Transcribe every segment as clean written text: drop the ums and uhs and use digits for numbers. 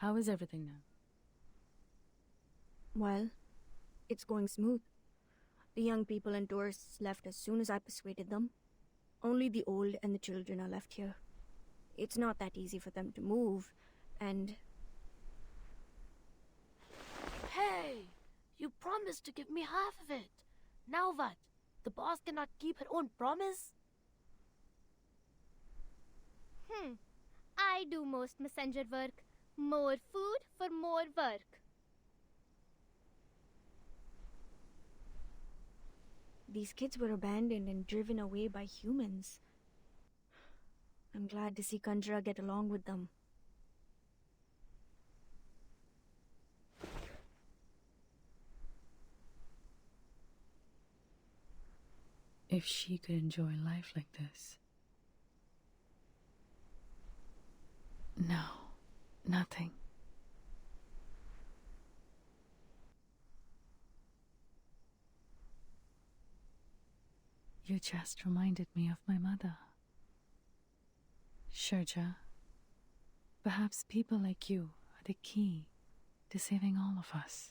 How is everything now? Well, it's going smooth. The young people and tourists left as soon as I persuaded them. Only the old and the children are left here. It's not that easy for them to move, and... Hey! You promised to give me half of it. Now what? The boss cannot keep her own promise? I do most messenger work. More food for more work. These kids were abandoned and driven away by humans. I'm glad to see Kanjra get along with them. If she could enjoy life like this. No, nothing. You just reminded me of my mother. Sherja, perhaps people like you are the key to saving all of us.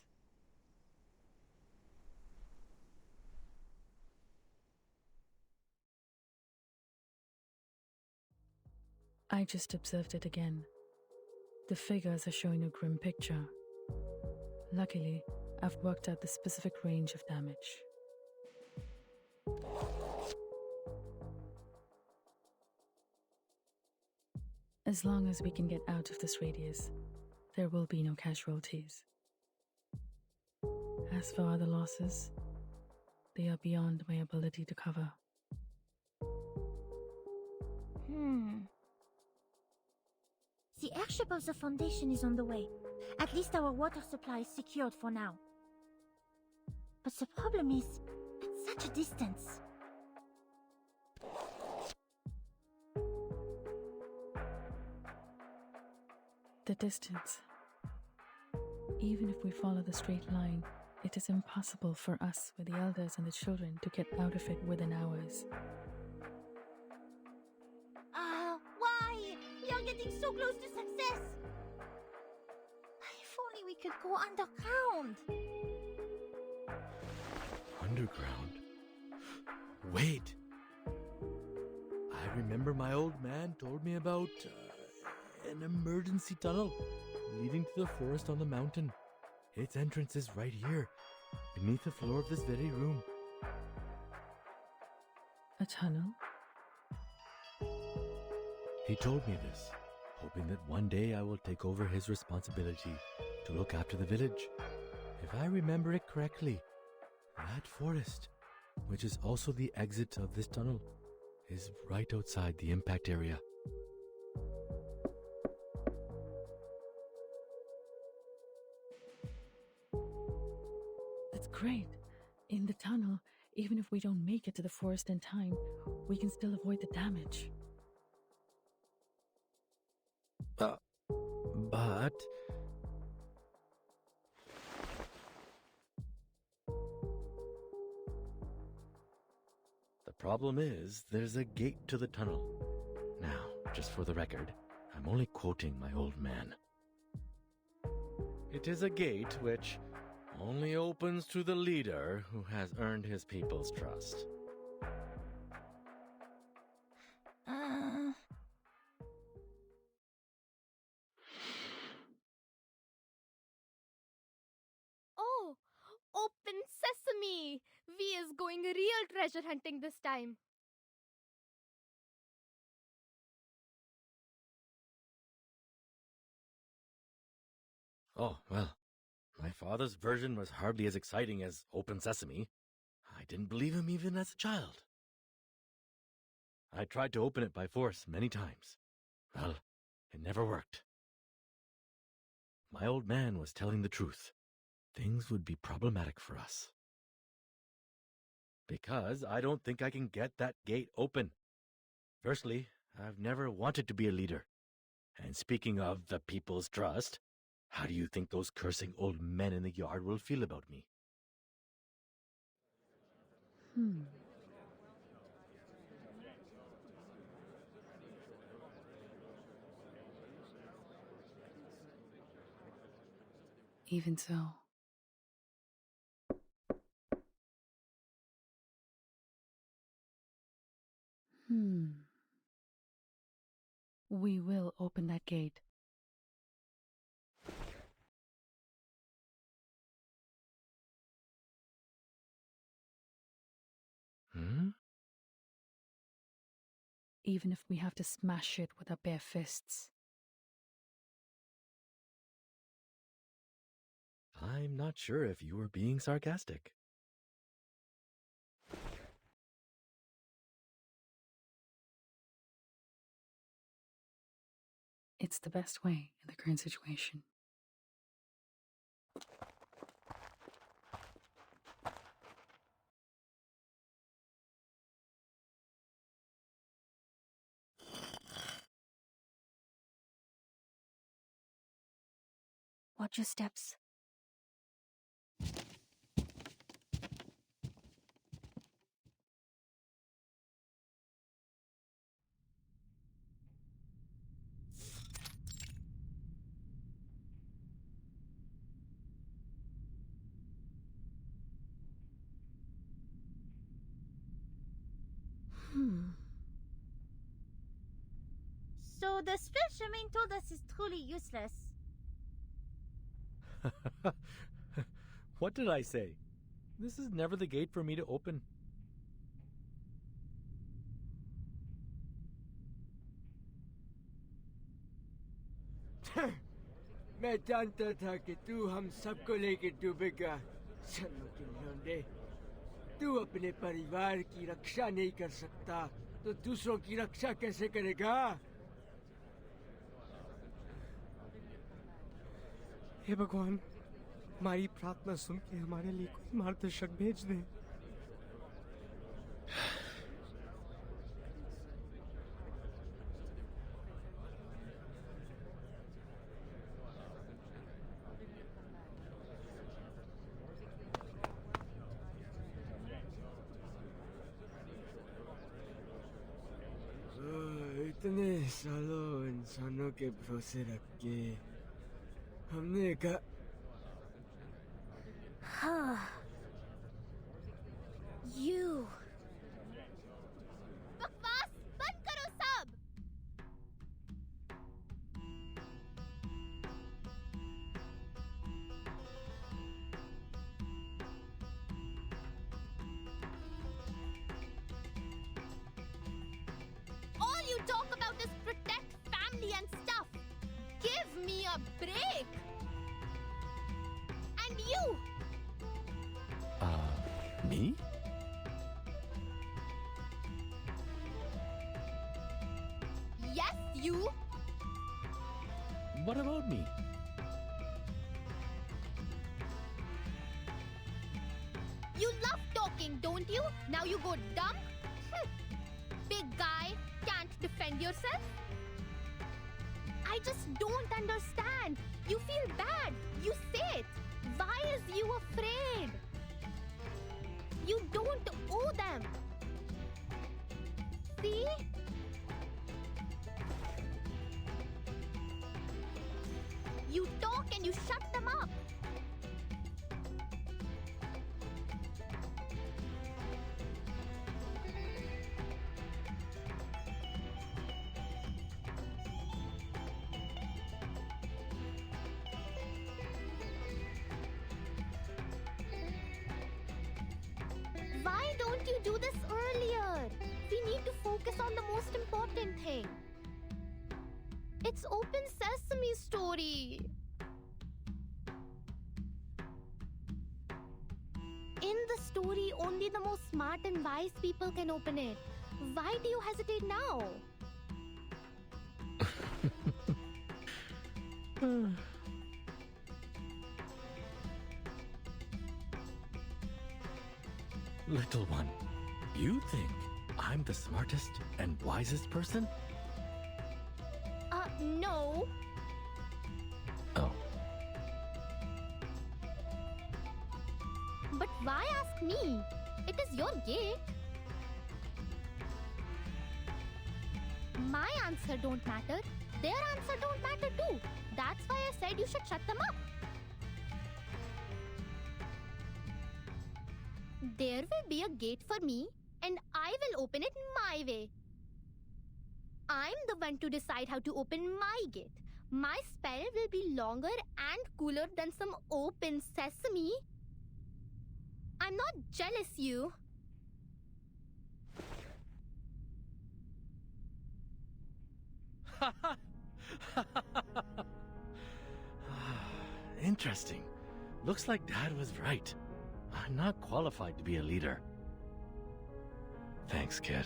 I just observed it again. The figures are showing a grim picture. Luckily, I've worked out the specific range of damage. As long as we can get out of this radius, there will be no casualties. As for other losses, they are beyond my ability to cover. The airship of the Foundation is on the way. At least our water supply is secured for now. But the problem is, at such a distance. The distance. Even if we follow the straight line, it is impossible for us with the elders and the children to get out of it within hours. Why? We are getting so close to success! If only we could go underground! Underground? Wait! I remember my old man told me about an emergency tunnel leading to the forest on the mountain. Its entrance is right here, beneath the floor of this very room. A tunnel? He told me this, hoping that one day I will take over his responsibility to look after the village. If I remember it correctly, that forest, which is also the exit of this tunnel, is right outside the impact area. That's great. In the tunnel, even if we don't make it to the forest in time, we can still avoid the damage. But... The problem is, there's a gate to the tunnel. Now, just for the record, I'm only quoting my old man. It is a gate which only opens to the leader who has earned his people's trust. Oh, open sesame! We is going real treasure hunting this time. Oh, well, my father's version was hardly as exciting as Open Sesame. I didn't believe him even as a child. I tried to open it by force many times. Well, it never worked. My old man was telling the truth. Things would be problematic for us. Because I don't think I can get that gate open. Firstly, I've never wanted to be a leader. And speaking of the people's trust, how do you think those cursing old men in the yard will feel about me? Even so. We will open that gate. Even if we have to smash it with our bare fists. I'm not sure if you were being sarcastic. It's the best way in the current situation. Watch your steps. So the spell Charmaine told us is truly useless. What did I say? This is never the gate for me to open. मैं जानता था कि तू हम सबको लेकर डूबेगा सन्नों के लौंडे तू अपने परिवार की रक्षा नहीं कर सकता तो दूसरों की रक्षा कैसे करेगा हे भगवान हमारी प्रार्थना सुन के हमारे लिए कोई मार्गदर्शक भेज दे इतने सालों इंसानों के भरोसे रख के हमने कहा You. बकवास बंद करो सब। All you talk about is protect family and stuff. Give me a break. And you. Me? Yes, you. What about me? You love talking, don't you? Now you go dumb? Big guy, can't defend yourself? I just don't understand. You feel bad. You say it. Why is you afraid? You don't owe them. See? You talk and you shut them up. Why don't you do this earlier? We need to focus on the most important thing. It's Open Sesame story. In the story, only the most smart and wise people can open it. Why do you hesitate now? Little one, you think I'm the smartest and wisest person? No. Oh. But why ask me? It is your gate. My answer don't matter. Their answer don't matter too. That's why I said you should shut them up. There will be a gate for me, and I will open it my way. I'm the one to decide how to open my gate. My spell will be longer and cooler than some open sesame. I'm not jealous, you. Interesting. Looks like Dad was right. I'm not qualified to be a leader. Thanks, kid.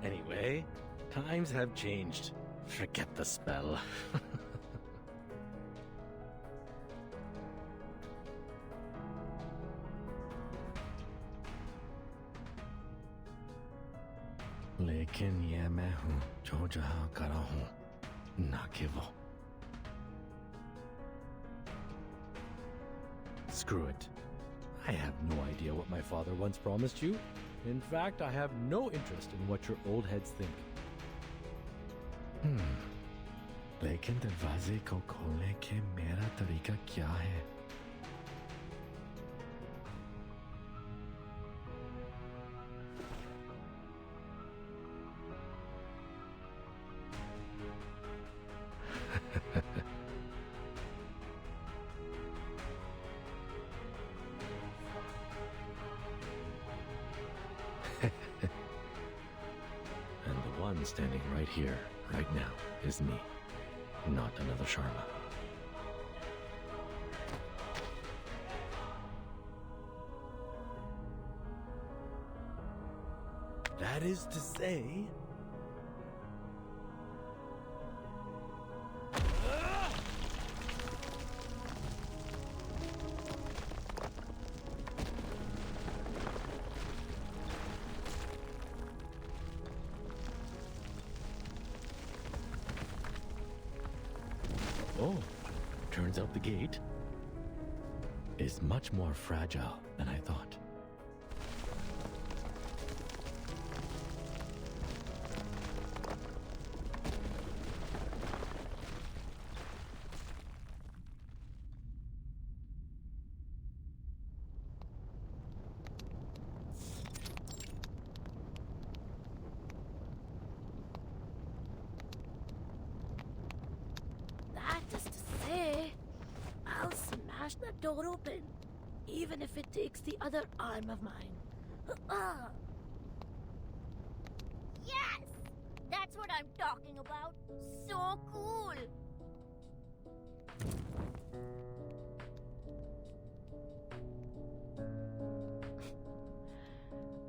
Anyway, times have changed. Forget the spell. लेकिन ये मैं हूँ जो जहाँ करा हूँ ना कि वो. Screw it. I have no idea what my father once promised you. In fact, I have no interest in what your old heads think. लेकिन दरवाजे को खोलने के मेरा तरीका क्या है? And the one standing right here, right now, is me, not another Sharma. That is to say... Oh, turns out the gate is much more fragile than I thought. That is to say, I'll smash that door open, even if it takes the other arm of mine. Yes! That's what I'm talking about. So cool!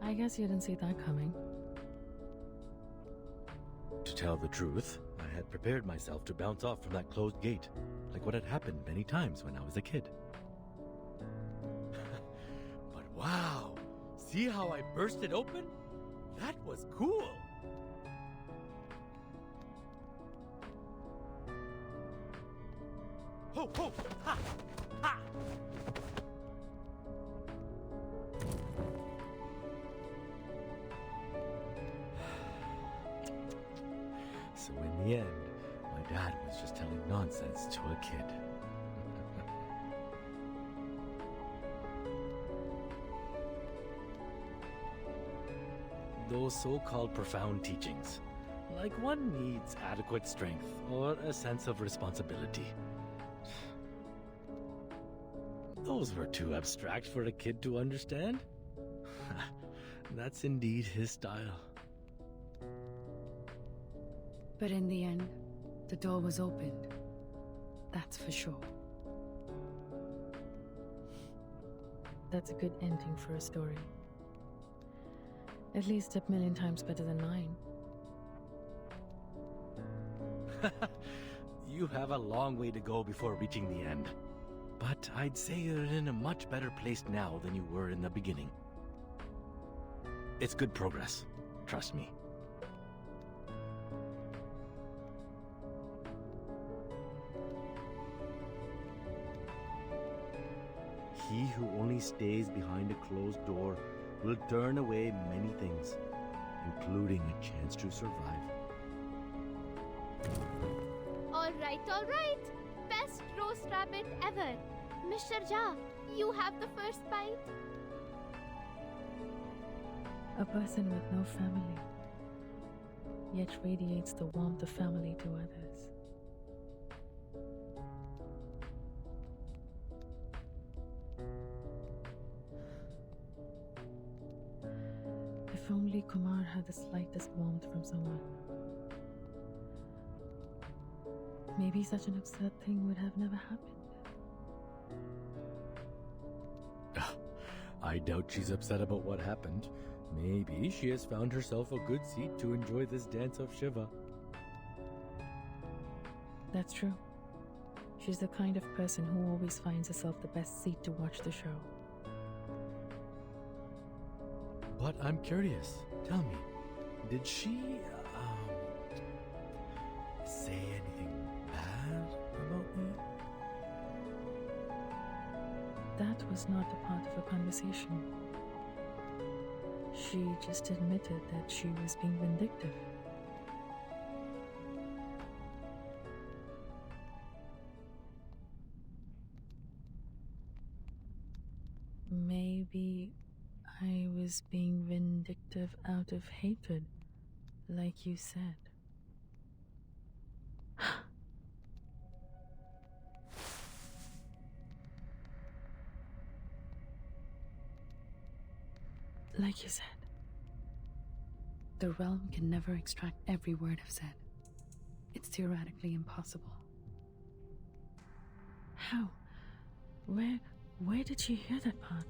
I guess you didn't see that coming. To tell the truth, I had prepared myself to bounce off from that closed gate, like what had happened many times when I was a kid. But wow! See how I burst it open? That was cool! Ho ho! Ha! Ha! So in the end, my dad was just telling nonsense to a kid. Those so-called profound teachings, like one needs adequate strength or a sense of responsibility. Those were too abstract for a kid to understand. That's indeed his style. But in the end, the door was opened. That's for sure. That's a good ending for a story. At least 1,000,000 times better than mine. You have a long way to go before reaching the end. But I'd say you're in a much better place now than you were in the beginning. It's good progress. Trust me. He who only stays behind a closed door will turn away many things, including a chance to survive. All right. roast rabbit ever. Mr. Jha, you have the first bite. A person with no family, yet radiates the warmth of family to others. If only Kumar had the slightest warmth from someone. Maybe such an absurd thing would have never happened. I doubt she's upset about what happened. Maybe she has found herself a good seat to enjoy this dance of Shiva. That's true. She's the kind of person who always finds herself the best seat to watch the show. But I'm curious. Tell me, did she, say anything bad about me? That was not a part of a conversation. She just admitted that she was being vindictive. Maybe I was being vindictive out of hatred, like you said. Like you said, the realm can never extract every word I've said. It's theoretically impossible. How? Where did she hear that part?